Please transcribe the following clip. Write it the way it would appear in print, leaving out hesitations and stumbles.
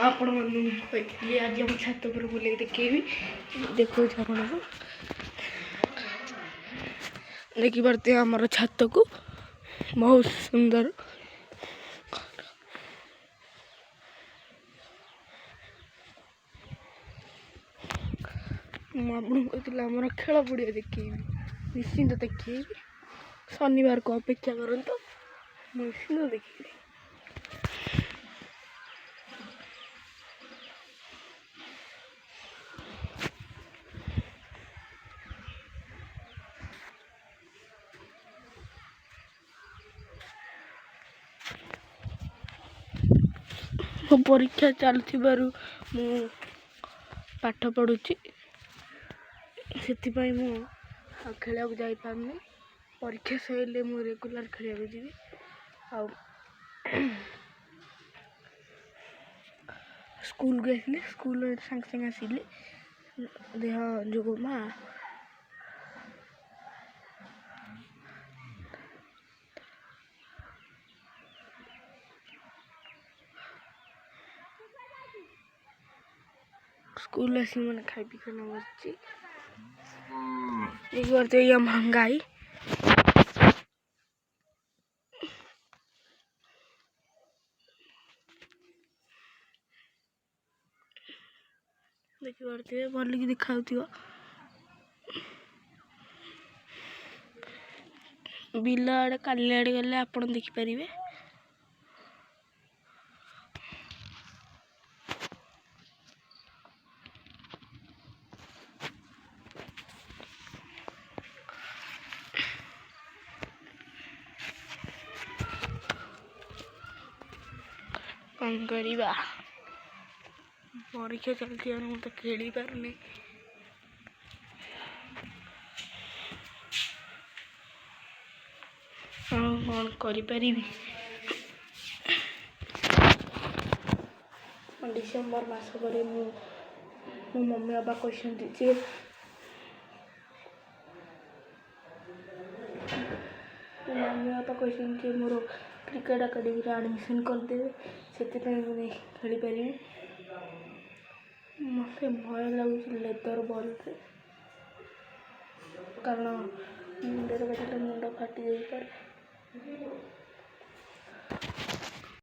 आपण कही आज हम छात पर बुले देखेबी देखो आपन को देखी पारते हमार छात को बहुत सुंदर मुझे खेल पड़िया देखेबी निश्चिंत देखेबी शनिवार को अपेक्षा करंतु निश्चिंत देखेबी। मो परीक्षा चलु मु पाठ पढ़ुची से खेल जाई पारनी परीक्षा सैले मु रेगुलर खेल जी आ स्कूल गई स्कूल सांगे सांगे आसिले देह जो माँ स्कूल ऐसी मैंने खाई पी कर बच्ची एक बार तो ये महंगाई देखी पारे भल कि देखा बिल आड़े काली आड़े गले आप देखिपारे कौन करवा परीक्षा चलती मुझे खेल पारे कौन करी डिसेम्बर मास पर मो मम्मी बाबा कहते मम्मी बाबा कहते मोर क्रिकेट एकेडमी एडमिशन करदे से मुझे खेल पारि मत भय लगुच लेदर बॉल से कारण मुंडे मुंड फाटी जाए।